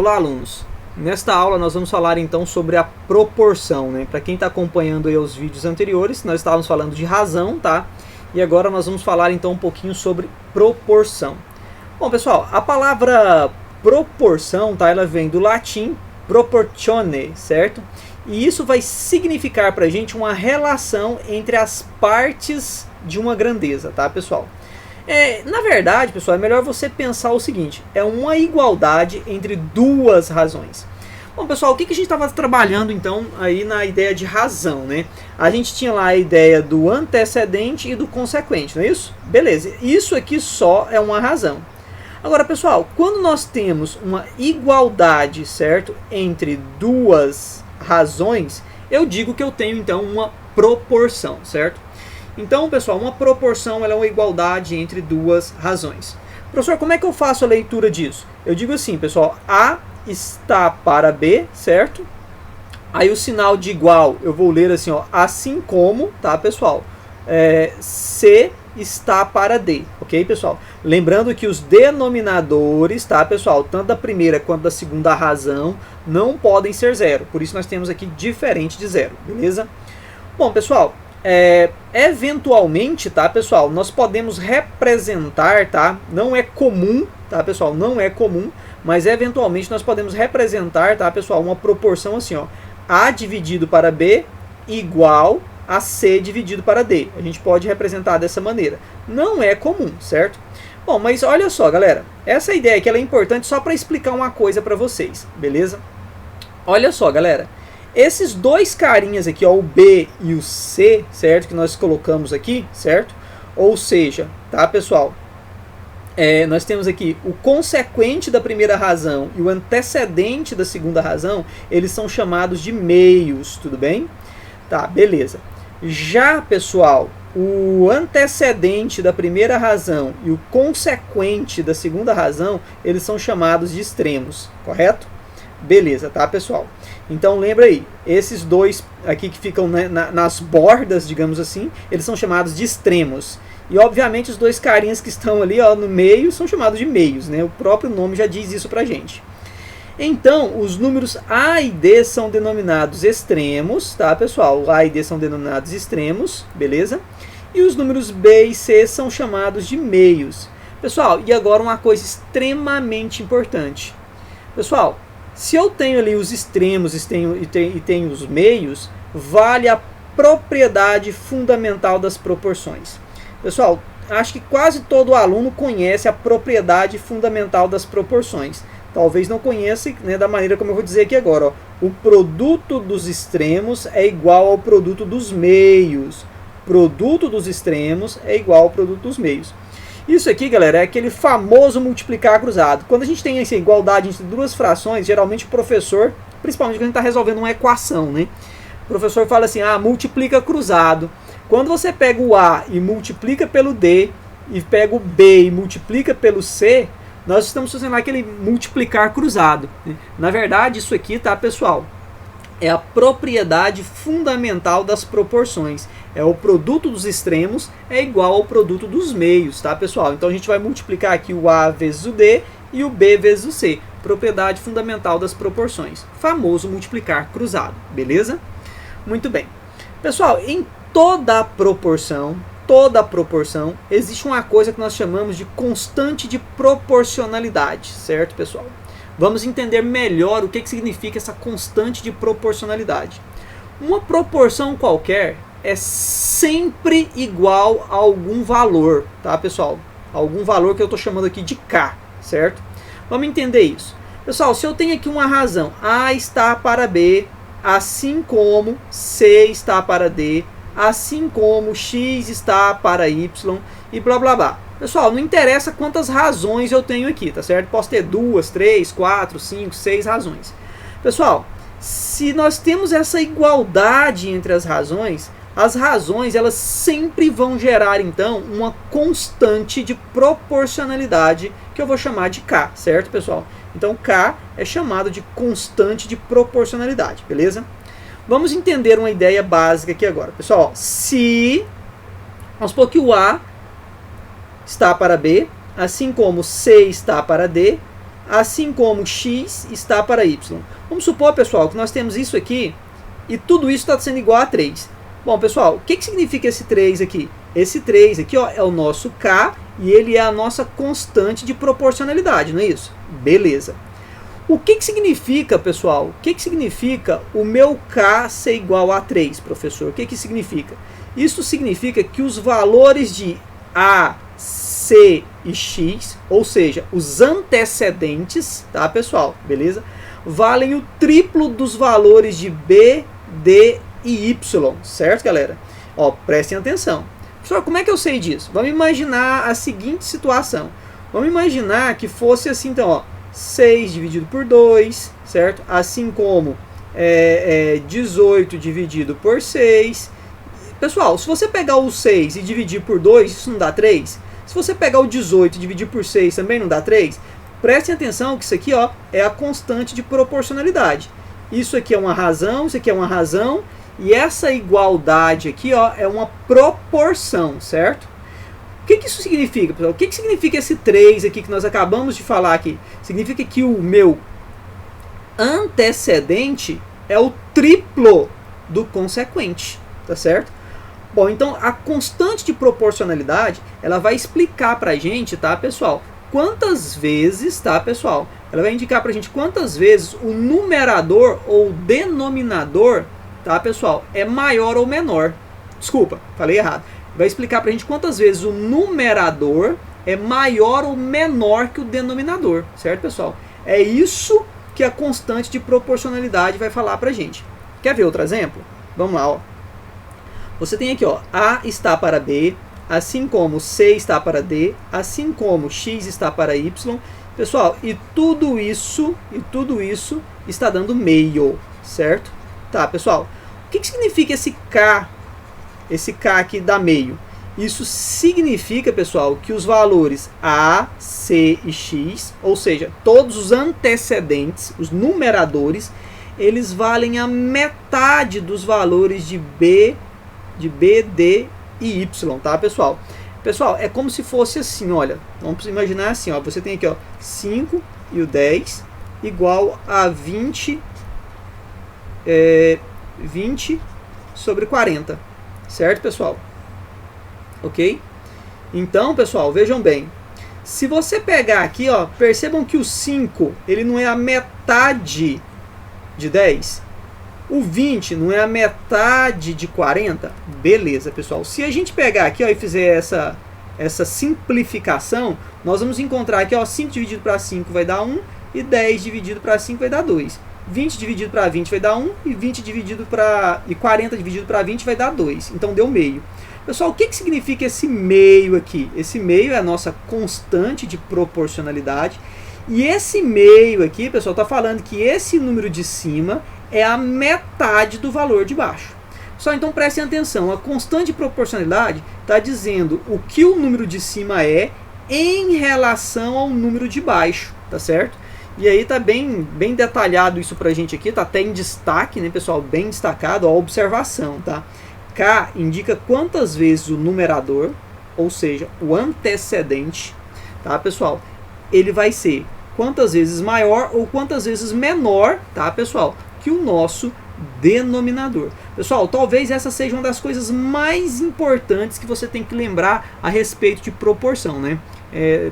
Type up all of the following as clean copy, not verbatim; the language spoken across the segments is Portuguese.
Olá, alunos! Nesta aula nós vamos falar então sobre a proporção, né? Para quem está acompanhando aí os vídeos anteriores, nós estávamos falando de razão, tá? E agora nós vamos falar então um pouquinho sobre proporção. Bom, pessoal, a palavra proporção, tá? Ela vem do latim proportione, certo? E isso vai significar para a gente uma relação entre as partes de uma grandeza, tá, pessoal? Na verdade, pessoal, é melhor você pensar o seguinte: é uma igualdade entre duas razões. Bom, pessoal, o que a gente estava trabalhando então aí na ideia de razão, né? A gente tinha lá a ideia do antecedente e do consequente, não é isso? Beleza, isso aqui só é uma razão. Agora, pessoal, quando nós temos uma igualdade, certo, entre duas razões, eu digo que eu tenho então uma proporção, certo? Então, pessoal, uma proporção ela é uma igualdade entre duas razões. Professor, como é que eu faço a leitura disso? Eu digo assim, pessoal, A está para B, certo? Aí o sinal de igual eu vou ler assim, ó, assim como, tá, pessoal? C está para D, ok, pessoal? Lembrando que os denominadores, tá, pessoal, tanto da primeira quanto da segunda razão, não podem ser zero. Por isso nós temos aqui diferente de zero, beleza? Bom, pessoal, eventualmente, tá, pessoal, nós podemos representar, tá? Não é comum, tá, pessoal? Não é comum, mas eventualmente nós podemos representar, tá, pessoal, uma proporção assim, ó, A dividido para B igual a C dividido para D. A gente pode representar dessa maneira. Não é comum, certo? Bom, mas olha só, galera, essa ideia aqui ela é importante só para explicar uma coisa para vocês, beleza? Olha só, galera. Esses dois carinhas aqui, ó, o B e o C, certo? Que nós colocamos aqui, certo? Ou seja, tá, pessoal? Nós temos aqui o consequente da primeira razão e o antecedente da segunda razão, eles são chamados de meios, tudo bem? Tá, beleza. Já, pessoal, o antecedente da primeira razão e o consequente da segunda razão, eles são chamados de extremos, correto? Beleza, tá, pessoal? Então lembra aí, esses dois aqui que ficam, né, nas bordas, digamos assim, eles são chamados de extremos. E obviamente os dois carinhas que estão ali, ó, no meio são chamados de meios, né? O próprio nome já diz isso pra gente. Então, os números A e D são denominados extremos, tá, pessoal? A e D são denominados extremos, beleza? E os números B e C são chamados de meios. Pessoal, e agora uma coisa extremamente importante. Pessoal, se eu tenho ali os extremos e tenho os meios, vale a propriedade fundamental das proporções. Pessoal, acho que quase todo aluno conhece a propriedade fundamental das proporções. Talvez não conheça, né, da maneira como eu vou dizer aqui agora. Ó. O produto dos extremos é igual ao produto dos meios. Produto dos extremos é igual ao produto dos meios. Isso aqui, galera, é aquele famoso multiplicar cruzado. Quando a gente tem essa igualdade entre duas frações, geralmente o professor, principalmente quando a gente está resolvendo uma equação, né? O professor fala assim, multiplica cruzado. Quando você pega o A e multiplica pelo D, e pega o B e multiplica pelo C, nós estamos fazendo aquele multiplicar cruzado, né? Na verdade, isso aqui, tá, pessoal? É a propriedade fundamental das proporções. É o produto dos extremos é igual ao produto dos meios, tá, pessoal? Então a gente vai multiplicar aqui o A vezes o D e o B vezes o C. Propriedade fundamental das proporções. Famoso multiplicar cruzado, beleza? Muito bem. Pessoal, em toda proporção, existe uma coisa que nós chamamos de constante de proporcionalidade, certo, pessoal? Vamos entender melhor o que significa essa constante de proporcionalidade. Uma proporção qualquer é sempre igual a algum valor, tá, pessoal? Algum valor que eu estou chamando aqui de K, certo? Vamos entender isso. Pessoal, se eu tenho aqui uma razão, A está para B, assim como C está para D, assim como X está para Y e blá blá blá. Pessoal, não interessa quantas razões eu tenho aqui, tá certo? Posso ter 2, 3, 4, 5, 6 razões. Pessoal, se nós temos essa igualdade entre as razões elas sempre vão gerar então uma constante de proporcionalidade que eu vou chamar de K, certo, pessoal? Então K é chamado de constante de proporcionalidade, beleza? Vamos entender uma ideia básica aqui agora. Pessoal, se vamos supor que o A está para B, assim como C está para D, assim como x está para y. Vamos supor, pessoal, que nós temos isso aqui e tudo isso está sendo igual a 3. Bom, pessoal, o que significa esse 3 aqui? Esse 3 aqui, ó, é o nosso k e ele é a nossa constante de proporcionalidade, não é isso? Beleza. O que significa, pessoal? O que significa o meu k ser igual a 3, professor? O que significa? Isso significa que os valores de a, c e x, ou seja, os antecedentes, tá, pessoal? Beleza? Valem o triplo dos valores de b, d e y, certo, galera? Ó, prestem atenção. Professor, como é que eu sei disso? Vamos imaginar a seguinte situação. Vamos imaginar que fosse assim, então, ó, 6 dividido por 2, certo? Assim como 18 dividido por 6. Pessoal, se você pegar o 6 e dividir por 2, isso não dá 3? Se você pegar o 18 e dividir por 6, também não dá 3? Prestem atenção que isso aqui, ó, é a constante de proporcionalidade. Isso aqui é uma razão, isso aqui é uma razão, e essa igualdade aqui, ó, é uma proporção, certo? O que isso significa, pessoal? O que significa esse 3 aqui que nós acabamos de falar aqui? Significa que o meu antecedente é o triplo do consequente, tá certo? Bom, então a constante de proporcionalidade, ela vai explicar pra gente, tá, pessoal? Quantas vezes, tá, pessoal? Ela vai indicar pra gente quantas vezes o numerador ou denominador, tá, pessoal, é maior ou menor. Desculpa, falei errado. Vai explicar pra gente quantas vezes o numerador é maior ou menor que o denominador, certo, pessoal? É isso que a constante de proporcionalidade vai falar pra gente. Quer ver outro exemplo? Vamos lá, ó. Você tem aqui, ó, A está para B, assim como C está para D, assim como X está para Y. Pessoal, e tudo isso está dando meio, certo? Tá, pessoal. O que significa esse K? Esse K aqui dá meio. Isso significa, pessoal, que os valores A, C e X, ou seja, todos os antecedentes, os numeradores, eles valem a metade dos valores de B, D e Y, tá, pessoal? Pessoal, é como se fosse assim, olha. Vamos imaginar assim, ó. Você tem aqui, ó, 5 e o 10 igual a 20 sobre 40. Certo, pessoal? Ok? Então, pessoal, vejam bem. Se você pegar aqui, ó, percebam que o 5, ele não é a metade de 10. O 20 não é a metade de 40? Beleza, pessoal. Se a gente pegar aqui, ó, e fizer essa simplificação, nós vamos encontrar aqui, ó, 5 dividido para 5 vai dar 1 e 10 dividido para 5 vai dar 2. 20 dividido para 20 vai dar 1 e 40 dividido para 20 vai dar 2. Então deu meio. Pessoal, o que significa esse meio aqui? Esse meio é a nossa constante de proporcionalidade. E esse meio aqui, pessoal, está falando que esse número de cima é a metade do valor de baixo. Só então prestem atenção, a constante de proporcionalidade está dizendo o que o número de cima é em relação ao número de baixo, tá certo? E aí tá bem detalhado isso pra gente aqui, tá até em destaque, né, pessoal? Bem destacado a observação, tá? K indica quantas vezes o numerador, ou seja, o antecedente, tá, pessoal? Ele vai ser quantas vezes maior ou quantas vezes menor, tá, pessoal? Que o nosso denominador. Pessoal, talvez essa seja uma das coisas mais importantes que você tem que lembrar a respeito de proporção, né?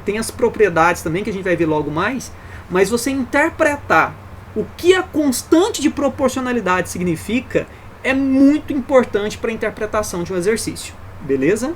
Tem as propriedades também que a gente vai ver logo mais, mas você interpretar o que a constante de proporcionalidade significa é muito importante para a interpretação de um exercício, beleza?